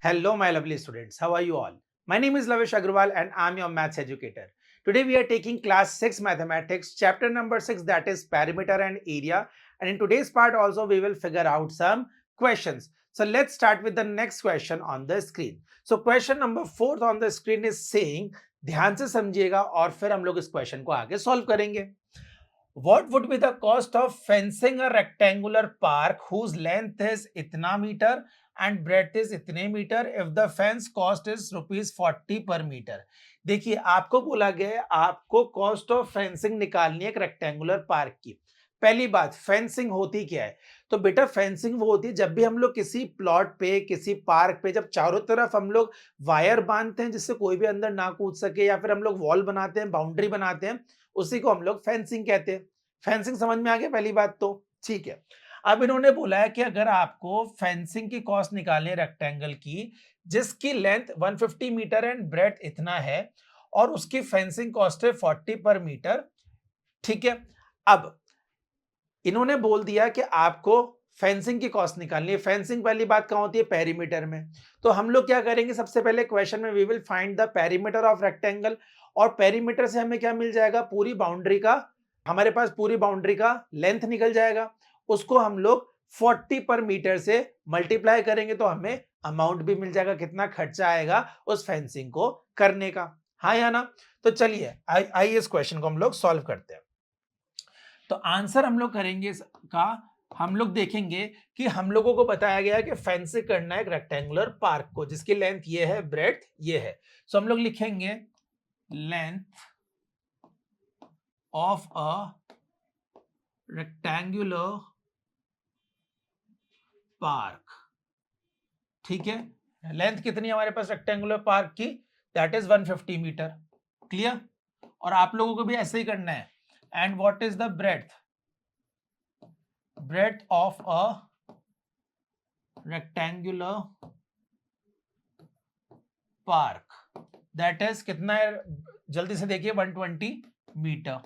Hello, my lovely students. How are you all? My name is Lavish Agrawal and I'm your maths educator. Today we are taking class 6 mathematics, chapter number 6, that is perimeter and area. And in today's part also we will figure out some questions. So let's start with the next question on the screen. So question number 4 on the screen is saying, ध्यान से समझिएगा और फिर हम लोग इस question को आगे सॉल्व करेंगे. What would be the cost of fencing a rectangular park whose length is इतना मीटर and breadth is इतने metre if the fence cost is ₹40 per metre. देखिए आपको बोला गया है आपको कॉस्ट ऑफ फेंसिंग निकालनी है एक रेक्टेंगुलर पार्क की. पहली बात, फेंसिंग होती क्या है? तो बेटा फेंसिंग वो होती है जब भी हम लोग किसी प्लॉट पे किसी पार्क पे जब चारों तरफ हम लोग वायर बांधते हैं जिससे कोई भी अंदर ना कूद सके, या फिर हम लोग वॉल बनाते हैं, बाउंड्री बनाते हैं, उसी को हम लोग फेंसिंग कहते हैं. फेंसिंग समझ में आ गया पहली बात तो ठीक है. अब इन्होंने बोला है कि अगर आपको फेंसिंग की कॉस्ट निकालनी है रेक्टेंगल की जिसकी लेंथ 150 मीटर एंड ब्रेड्थ इतना है और उसकी फेंसिंग कॉस्ट है 40 पर मीटर. ठीक है. अब इन्होंने बोल दिया कि आपको फेंसिंग की कॉस्ट निकालनी है. फेंसिंग पहली बात कहां होती है? पेरीमीटर में. तो हम लोग क्या करेंगे, सबसे पहले क्वेश्चन में we will find the perimeter of rectangle, और पेरीमीटर से हमें क्या मिल जाएगा? पूरी बाउंड्री का, हमारे पास पूरी बाउंड्री का लेंथ निकल जाएगा. उसको हम लोग 40 पर मीटर से मल्टीप्लाई करेंगे तो हमें अमाउंट भी मिल जाएगा, कितना खर्चा आएगा उस फेंसिंग को करने का. हाँ या ना? तो चलिए आइए इस क्वेश्चन को हम लोग सॉल्व करते हैं. तो आंसर हम लोग करेंगे इसका, हम लोग देखेंगे कि हम लोगों को बताया गया है कि फेंसिंग करना है एक रेक्टेंगुलर पार्क को जिसकी लेंथ ये है, ब्रेड्थ ये है. सो हम लोग लिखेंगे length of a rectangular park. ठीक है. लेंथ कितनी है हमारे पास रेक्टेंगुलर पार्क की? That is 150 metre. क्लियर? और आप लोगों को भी ऐसे ही करना है. And what is the breadth? Breadth of a rectangular park that is कितना है? जल्दी से देखिए 120 मीटर.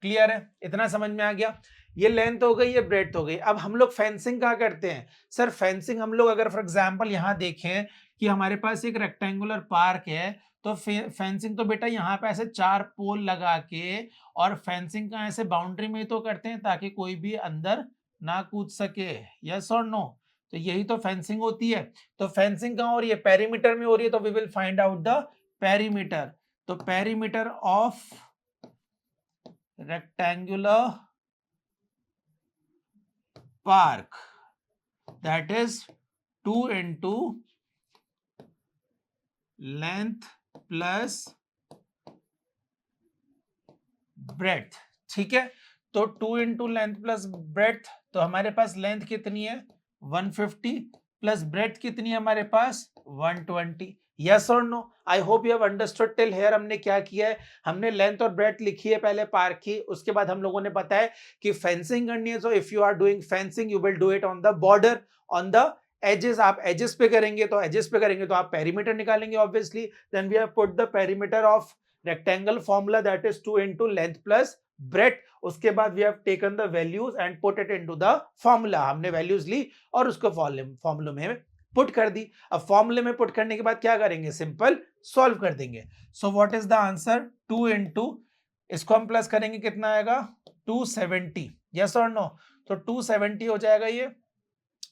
क्लियर है? इतना समझ में आ गया. ये लेंथ हो गई, ये ब्रेड्थ हो गई. अब हम लोग फेंसिंग क्या करते हैं? सर फेंसिंग हम लोग अगर फॉर एग्जांपल यहां देखें कि हमारे पास एक रेक्टेंगुलर पार्क है तो फेंसिंग तो बेटा यहाँ पे ऐसे 4 पोल लगा के और फेंसिंग का ऐसे बाउंड्री में ही तो करते हैं ताकि कोई भी अंदर ना कूद सके. यस और नो? तो यही तो फेंसिंग होती है. तो फेंसिंग कहाँ हो रही है? पेरीमीटर में हो रही है. तो we will find out the perimeter. तो perimeter of rectangular park that is 2 into length plus breadth. ठीक है. तो 2 into length plus breadth, तो हमारे पास लेंथ कितनी है? 150 प्लस ब्रेड्थ कितनी है हमारे पास? 120. यस और no? I hope you have understood till here. हमने क्या किया है? हमने लेंथ और ब्रेड्थ लिखी है पहले पार्क की, उसके बाद हम लोगों ने बताया कि फेंसिंग करनी है. So if you are doing fencing you will do it on the border, on the edges. आप एजेस पे करेंगे तो आप पेरीमीटर निकालेंगे obviously. Then we have put the perimeter of rectangle formula that is 2 into length plus breadth. उसके बाद we have taken the values and put it into the formula. हमने values ली और उसको फॉर्मूले में पुट कर दी. अब फॉर्मूले में पुट करने के बाद क्या करेंगे? सिंपल सॉल्व कर देंगे. सो what is the answer? 2 into, इसको हम प्लस करेंगे कितना आएगा? 270. यस और नो? तो 270 हो जाएगा. ये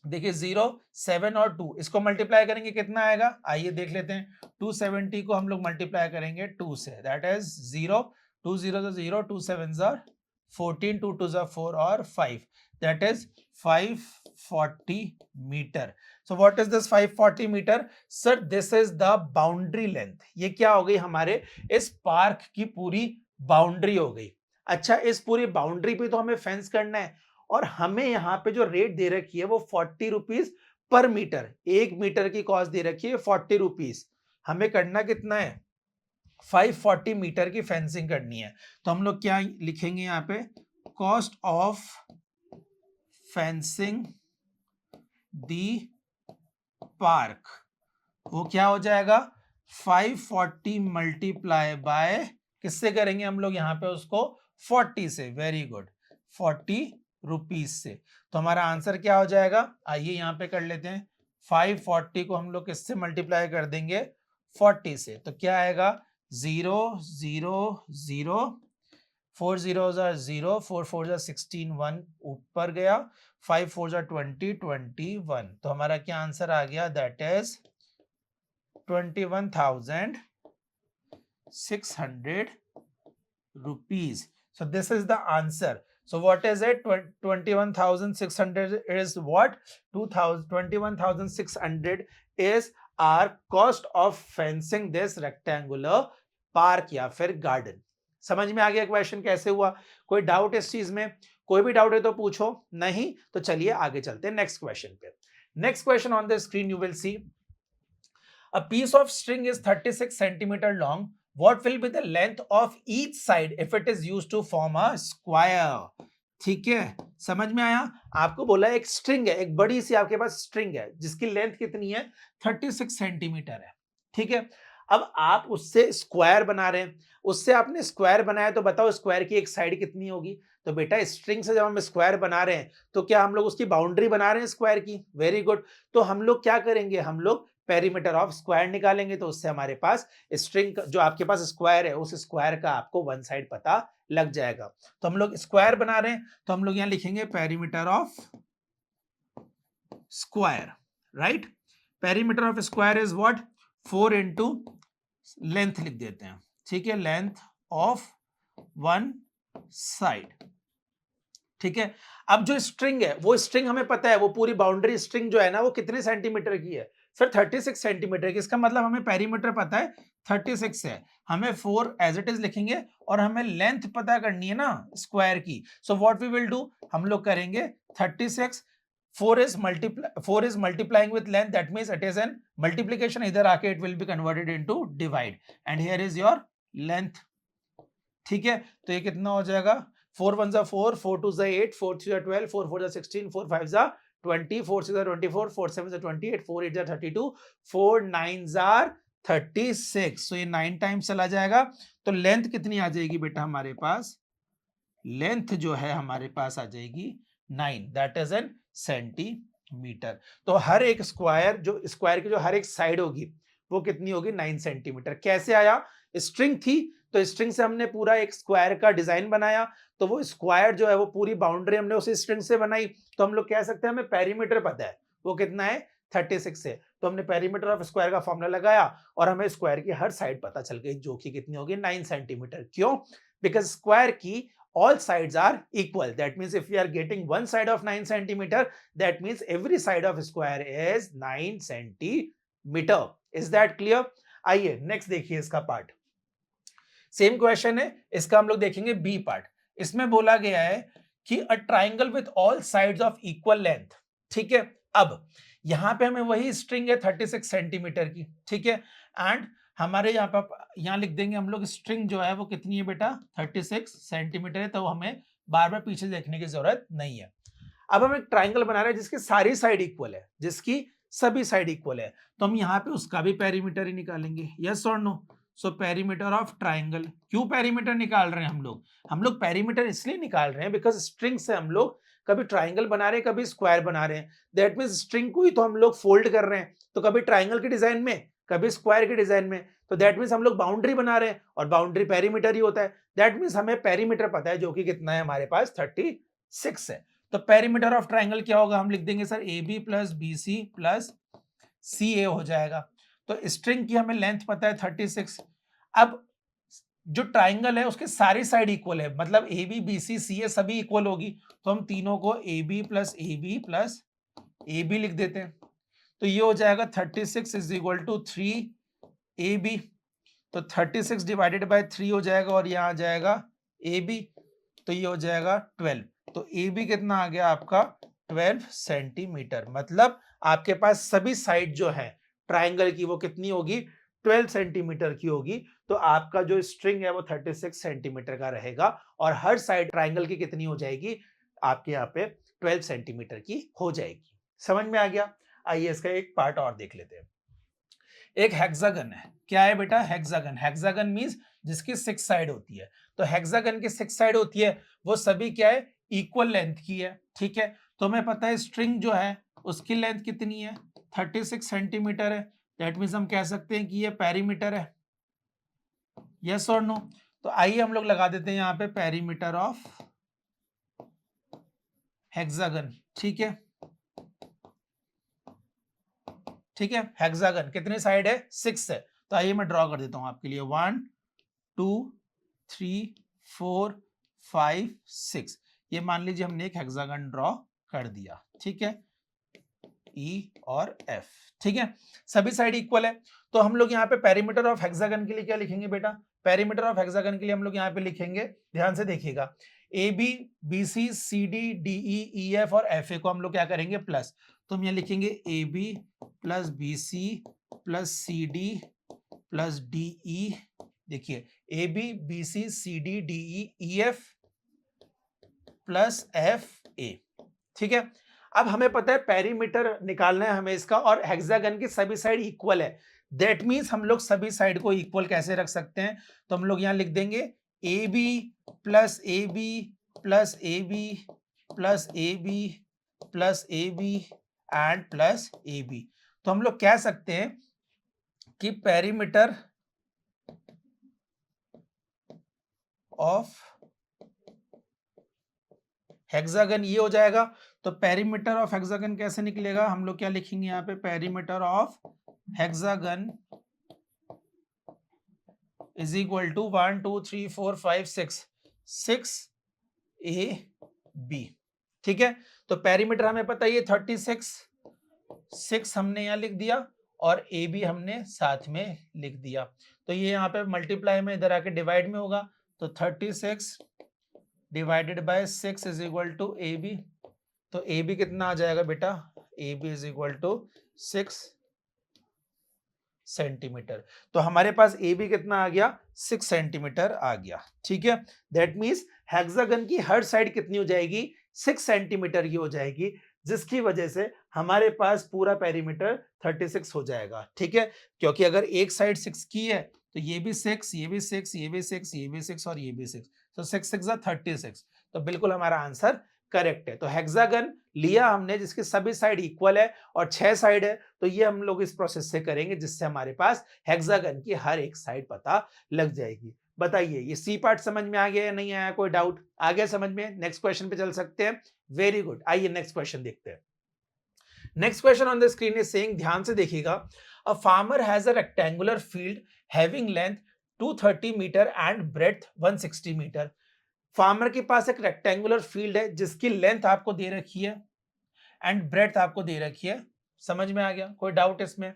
देखिए 0, 7 और 2 इसको मल्टीप्लाई करेंगे कितना आएगा? आइए देख लेते हैं. 270 को हम लोग मल्टीप्लाई करेंगे 2 से, दैट इज 0, 2 0 0, 2 7 14, 2 2 4 और 5, that is 540 metre. So what is this 540 metre? Sir this is the boundary length. ये क्या हो गई? हमारे इस पार्क की पूरी बाउंड्री हो गई. अच्छा, इस पूरी बाउंड्री पे तो हमें फेंस करना है और हमें यहाँ पे जो रेट दे रखी है वो 40 रुपीज पर मीटर. 1 मीटर की कॉस्ट दे रखी है 40 रुपीज. हमें करना कितना है? 540 मीटर की फेंसिंग करनी है. तो हम लोग क्या लिखेंगे यहाँ पे? Cost of fencing the park. वो क्या हो जाएगा? 540 मल्टीप्लाई बाय किससे करेंगे हम लोग यहाँ पे? उसको 40 से. Very good. 40 रुपीज से. तो हमारा आंसर क्या हो जाएगा? आइए यहाँ पे कर लेते हैं. 540 को हम लोग किससे मल्टीप्लाई कर देंगे 40 से, तो क्या आएगा 0 0 0, 4 zeros are 0, 4 4s are 16, 1 ऊपर गया, 5 4s are 20, 21, तो हमारा क्या आंसर आ गया, that is 21,600 rupees. So this is the answer. So what is it? 21,600 is what? 21,600 is our cost of fencing this rectangular park या फिर garden. समझ में आ गया क्वेश्चन कैसे हुआ? कोई डाउट इस चीज में? कोई भी डाउट है तो पूछो, नहीं तो चलिए आगे चलते हैं नेक्स्ट क्वेश्चन पे. Next question on the screen you will see a piece of string is 36 centimeter long. What will be the length of each side if it is used to form a square? ठीक है, समझ में आया? आपको बोला एक string है, एक बड़ी सी आपके पास स्ट्रिंग है जिसकी लेंथ कितनी है 36 सेंटीमीटर है. ठीक है, अब आप उससे स्क्वायर बना रहे हैं, उससे आपने स्क्वायर बनाया तो बताओ स्क्वायर की एक साइड कितनी होगी. तो बेटा स्ट्रिंग से जब हम स्क्वायर बना रहे हैं तो क्या हम लोग उसकी बाउंड्री बना रहे हैं स्क्वायर की? Very good. तो हम लोग क्या करेंगे, हम लोग पेरीमीटर ऑफ स्क्वायर निकालेंगे, तो उससे हमारे पास स्ट्रिंग जो आपके पास स्क्वायर है उस स्क्वायर का आपको वन साइड पता लग जाएगा. तो हम लोग स्क्वायर बना रहे हैं तो हम लोग यहां लिखेंगे perimeter of square, right. Perimeter of square is what, 4 into length लिख देते हैं. ठीक है, लेंथ ऑफ वन साइड. ठीक है, अब जो स्ट्रिंग है वो स्ट्रिंग हमें पता है, वो पूरी बाउंड्री स्ट्रिंग जो है ना वो कितने सेंटीमीटर की है सर 36 सेंटीमीटर की. इसका मतलब हमें पेरीमीटर पता है 36 है, हमें 4 एज इट इज लिखेंगे और हमें लेंथ पता करनी है ना स्क्वायर की. So what we will do, हम लोग करेंगे 36, 4 is multiplying with length, that means it is an multiplication, इधर आके it will be converted into divide and here is your length. ठीक है, तो ये कितना हो जाएगा, 4 1 जा 4, 4 2 जा 8, 4 3 जा 12, 4 4 जा 16, 4 5 जा 20, 4 6 जा 24, 4 7 जा 28, 4 8 जा 32, 4 9 जा 36. so ये 9 टाइम्स चला जाएगा, तो लेंथ कितनी आ जाएगी बेटा हमारे पास, लेंथ जो है हमारे पास आ जाएगी 9, दैट इज एन सेंटीमीटर. तो हर एक स्क्वायर की जो हर एक साइड होगी वो कितनी होगी 9 सेंटीमीटर. कैसे आया, स्ट्रिंग थी तो स्ट्रिंग से हमने पूरा एक स्क्वायर का डिजाइन बनाया, तो वो स्क्वायर जो है वो पूरी बाउंड्री हमने उसी स्ट्रिंग से बनाई, तो हम लोग कह सकते हैं हमें पेरीमीटर पता है वो कितना है 36 है, तो हमने पेरीमीटर ऑफ स्क्वायर का फॉर्मूला लगाया और हमें स्क्वायर की हर साइड पता चल गई जो कि कितनी होगी 9 सेंटीमीटर. क्यों, बिकॉज स्क्वायर की all sides are equal. That means if we are getting one side of 9 centimeter, that means every side of square is 9 centimeter. Is that clear? आइए नेक्स्ट देखिए इसका पार्ट. सेम क्वेश्चन है, इसका हम लोग देखेंगे B part. इसमें बोला गया है कि a triangle with all sides of equal length. ठीक है, अब यहां पे हमें वही स्ट्रिंग है 36 सेंटीमीटर की. ठीक है, एंड हमारे यहाँ पर यहाँ लिख देंगे हम लोग स्ट्रिंग जो है वो कितनी है बेटा 36 सेंटीमीटर है, तो हमें बार बार पीछे देखने की जरूरत नहीं है. अब हम एक ट्राइंगल बना रहे हैं जिसकी सारी साइड इक्वल है, जिसकी सभी साइड इक्वल है, तो हम यहाँ पे उसका भी पेरीमीटर ही निकालेंगे. यस और no? So perimeter of triangle. क्यों पेरीमीटर निकाल रहे हैं हम लोग पेरीमीटर इसलिए निकाल रहे हैं बिकॉज स्ट्रिंग से हम लोग कभी ट्राइंगल बना रहे हैं कभी स्क्वायर बना रहे हैं. दैट मीन्स स्ट्रिंग को ही तो हम लोग फोल्ड कर रहे हैं, तो कभी ट्राइंगल के डिजाइन में कभी स्क्वायर के डिजाइन में, तो दैट मीन्स हम लोग बाउंड्री बना रहे हैं और बाउंड्री पेरीमीटर ही होता है. दैट मीन्स हमें पेरीमीटर पता है जो कि कितना है हमारे पास 36 है. तो पेरीमीटर ऑफ ट्राइंगल क्या होगा, हम लिख देंगे sir A B plus B C plus C A हो जाएगा. तो स्ट्रिंग की हमें लेंथ पता है 36. अब जो ट्राइंगल है उसके सारी साइड इक्वल है, मतलब ए बी बी सी सी ए सभी इक्वल होगी, तो हम तीनों को A B plus A B लिख देते हैं. तो ये हो जाएगा 36 इज इक्वल टू 3ab. तो 36 डिवाइडेड बाय 3 हो जाएगा और यहाँ आ जाएगा ab, तो ये हो जाएगा 12. तो ab कितना आ गया आपका 12 सेंटीमीटर. मतलब आपके पास सभी साइड जो है ट्राइंगल की वो कितनी होगी 12 सेंटीमीटर की होगी. तो आपका जो स्ट्रिंग है वो 36 सेंटीमीटर का रहेगा और हर साइड ट्राइंगल की कितनी हो जाएगी आपके यहाँ पे 12 सेंटीमीटर की हो जाएगी. समझ में आ गया? आइए इसका एक पार्ट और देख लेते हैं. एक हेक्सागन है. क्या है बेटा हेक्सागन? हेक्सागन मींस जिसकी 6 साइड होती है. तो हेक्सागन की 6 साइड होती है वो सभी क्या है इक्वल लेंथ की है. ठीक है, तो हमें पता है स्ट्रिंग जो है उसकी लेंथ कितनी है 36 सेंटीमीटर है, दैट मीन्स हम कह सकते हैं कि ये पेरीमीटर है, यस और नो। तो आइए हम लोग लगा देते हैं यहाँ पे पेरीमीटर ऑफ हेक्सागन, ठीक है, ठीक है। हेक्सागन कितने साइड है, 6 है। तो आइए मैं ड्रॉ कर देता हूं आपके लिए, 1 2 3 4 5 6। ये मान लीजिए हमने एक हेक्सागन ड्रॉ कर दिया, ठीक है, ई और एफ, ठीक है, सभी साइड इक्वल है। तो हम लोग यहाँ पे पेरीमीटर ऑफ हेक्सागन के लिए क्या लिखेंगे बेटा, पेरीमीटर ऑफ हेक्सागन के लिए हम लोग यहाँ पे लिखेंगे, ध्यान से देखिएगा, A B B C C D D E F और एफ ए को हम लोग क्या करेंगे प्लस, तो हम यहाँ लिखेंगे A B plus B C plus C D plus D E, देखिए A B B C D D E F plus F A, ठीक है। अब हमें पता है पेरीमीटर निकालना है हमें इसका, और हेक्सागन की सभी साइड इक्वल है, दैट मीन्स हम लोग सभी साइड को इक्वल कैसे रख सकते हैं, तो हम लोग यहां लिख देंगे A B plus A B plus A B plus A B plus A B and plus A B. तो हम लोग कह सकते हैं कि पेरीमीटर ऑफ हेक्सागन ये हो जाएगा। तो पेरीमीटर ऑफ हेक्सागन कैसे निकलेगा, हम लोग क्या लिखेंगे यहाँ पे, perimeter of hexagon is equal to 1 2 3 4 5 6 A B, ठीक है। तो पेरीमीटर हमें पता है ये 36, 6 हमने यहाँ लिख दिया और ए बी हमने साथ में लिख दिया। तो ये यहाँ पे मल्टीप्लाई में इधर आके डिवाइड में होगा, तो 36 divided by 6 is equal to A B. तो ए बी कितना आ जाएगा बेटा, A B is equal to 6 centimetre. तो हमारे पास ए बी कितना आ गया, 6 सेंटीमीटर आ गया, ठीक है। दैट मीन्स हेक्सागन की हर साइड कितनी हो जाएगी, 6 सेंटीमीटर की हो जाएगी, जिसकी वजह से हमारे पास पूरा पेरीमीटर 36 हो जाएगा, ठीक है। क्योंकि अगर एक साइड 6 की है तो ये भी 6, ये भी 6, ये भी 6, ये भी 6 और ये भी 6, तो 6 6 36। तो बिल्कुल हमारा आंसर करेक्ट है। तो हेक्सागन लिया हमने जिसके सभी साइड इक्वल है और 6 साइड है, तो ये हम लोग इस प्रोसेस से करेंगे जिससे हमारे पास हेक्सागन की हर एक साइड पता लग जाएगी। बताइए ये सी पार्ट समझ में आ गया या नहीं आया, कोई डाउट आ गया समझ में, नेक्स्ट क्वेश्चन पे चल सकते हैं। वेरी गुड, आइए नेक्स्ट क्वेश्चन देखते हैं। Next question on the screen is saying, ध्यान से देखिएगा, a farmer has a rectangular field having length 230 metre and breadth 160 metre. Farmer के पास एक रेक्टेंगुलर फील्ड है जिसकी लेंथ आपको दे रखी है एंड ब्रेड्थ आपको दे रखी है, समझ में आ गया, कोई डाउट इसमें।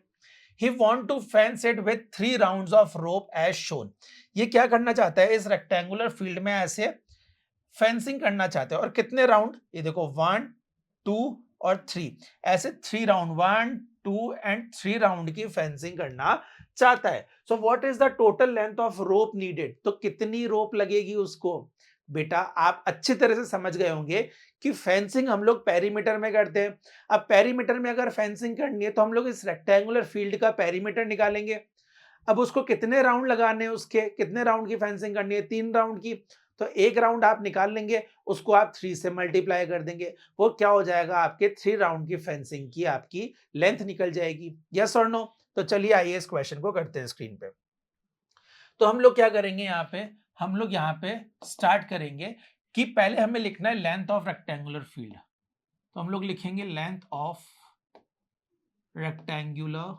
He want to fence it with 3 rounds of rope as shown। ये क्या करना चाहता है, इस रेक्टेंगुलर फील्ड में ऐसे फेंसिंग करना चाहते हैं, और कितने राउंड, ये देखो 1 2 और 3, ऐसे 3 राउंड, 1 2 एंड 3 राउंड की फेंसिंग करना चाहता है। सो what is the total length of rope needed, तो कितनी रोप लगेगी उसको। बेटा आप अच्छी तरह से समझ गए होंगे कि फेंसिंग हम लोग पेरीमीटर में करते हैं। अब पेरीमीटर में अगर फेंसिंग करनी है तो हम लोग इस रेक्टेंगुलर फील्ड का पेरीमीटर निकालेंगे। अब उसको कितने राउंड लगाने हैं, उसके कितने राउंड की फेंसिंग करनी है, 3 राउंड की, तो एक राउंड आप निकाल लेंगे, उसको आप 3 से मल्टीप्लाई कर देंगे, वो क्या हो जाएगा, आपके 3 राउंड की फेंसिंग की आपकी लेंथ निकल जाएगी, यस और नो। तो चलिए आइए इस क्वेश्चन को करते हैं स्क्रीन पे। तो हम लोग क्या करेंगे यहाँ पे, हम लोग यहाँ पे स्टार्ट करेंगे कि पहले हमें लिखना है लेंथ ऑफ रेक्टेंगुलर फील्ड। तो हम लोग लिखेंगे लेंथ ऑफ रेक्टेंगुलर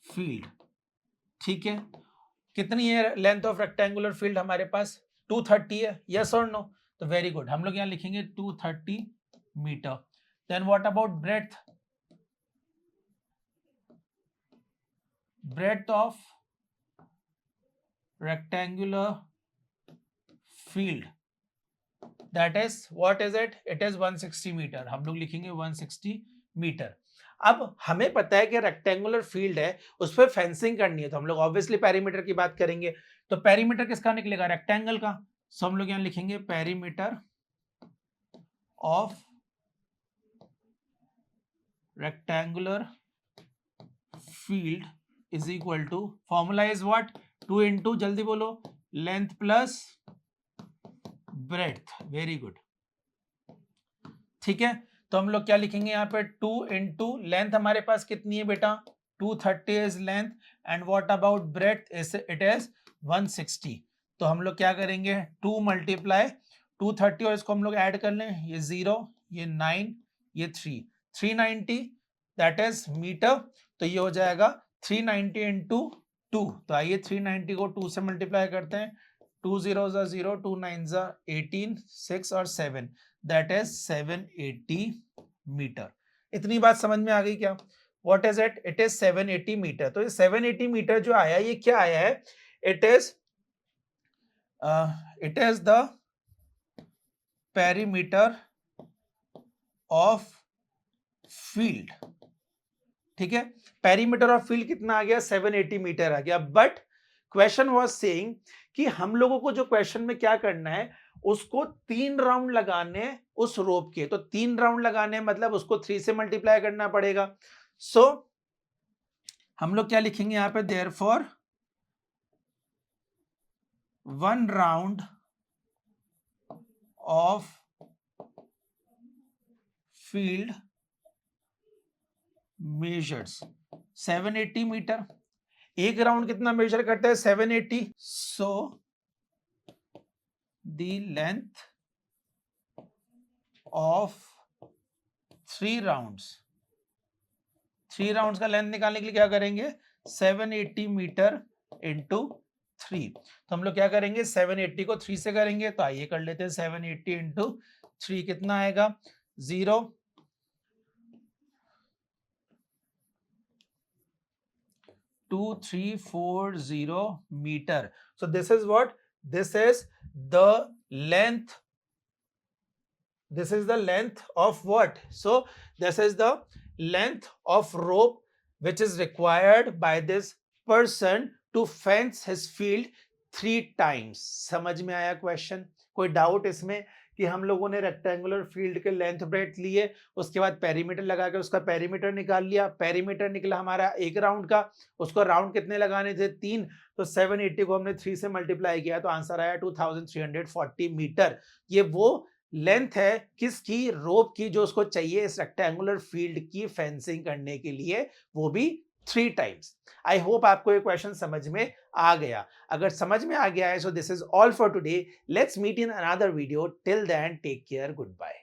फील्ड, ठीक है। कितनी है लेंथ ऑफ रेक्टेंगुलर फील्ड हमारे पास, 230 है, यस और नो। तो वेरी गुड, हम लोग यहाँ लिखेंगे 230 metre. Then what about breadth, breadth of rectangular field, that is what is it, it is 160 metre, हम लोग लिखेंगे 160 मीटर। अब हमें पता है कि रेक्टेंगुलर फील्ड है, उस पर फेंसिंग करनी है, तो हम लोग ऑब्वियसली पेरीमीटर की बात करेंगे। तो पेरीमीटर किसका निकलेगा, रेक्टेंगल का। सो हम लोग यहां लिखेंगे perimeter of rectangular field is equal to, formula is what, 2 into, जल्दी बोलो, length plus breadth, very good, ठीक है। तो हम लोग क्या लिखेंगे यहाँ पे 2 इंटू लेंथ हमारे पास कितनी है बेटा 230 is length and what about breadth it is 160। तो हम लोग क्या करेंगे 2 मल्टीप्लाई 230 और इसको हम लोग ऐड कर लें ये 0 ये 9 ये 390 दैट इज मीटर। तो ये हो जाएगा 390 इंटू 2। तो आइए 390 को 2 से मल्टीप्लाई करते हैं 2 0 0 2 9 18 6 और 7 दैट इज 780 मीटर। इतनी बात समझ में आ गई क्या? What is it? It is 780 metre. तो ये 780 मीटर जो आया ये क्या आया है? It is the perimeter of field. ठीक है, पेरीमीटर ऑफ फील्ड कितना आ गया 780 मीटर आ गया। बट क्वेश्चन वाज सेइंग कि हम लोगों को जो क्वेश्चन में क्या करना है उसको 3 राउंड लगाने उस रोप के। तो 3 राउंड लगाने मतलब उसको 3 से मल्टीप्लाई करना पड़ेगा। सो हम लोग क्या लिखेंगे यहां पे therefore 1 round of field measures 780 metre. एक राउंड कितना मेजर करता है 780। So the length of 3 rounds का लेंथ निकालने के लिए क्या करेंगे 780 मीटर इंटू 3। तो हम लोग क्या करेंगे 780 को 3 से करेंगे। तो आइए कर लेते हैं 780 इंटू 3 कितना आएगा 0 2340 meter. So this is what? This is the length. This is the length of what? So this is the length of rope which is required by this person to fence his field 3 times. समझ में आया question? कोई doubt इसमें कि हम लोगों ने rectangular field के लेंथ ब्रेड्थ लिए, उसके बाद पेरीमीटर लगा के उसका पेरीमीटर निकाल लिया। पेरीमीटर निकला हमारा एक राउंड का, उसको राउंड कितने लगाने थे 3। तो 780 को हमने 3 से मल्टीप्लाई किया तो आंसर आया 2340 मीटर। ये वो लेंथ है किसकी? रोप की, जो उसको चाहिए इस रेक्टेंगुलर फील्ड की फेंसिंग करने के लिए, वो भी 3 टाइम्स। आई होप आपको ये क्वेश्चन समझ में आ गया। अगर समझ में आ गया है so this is all for today. Let's meet in another video. Till then take care, good bye.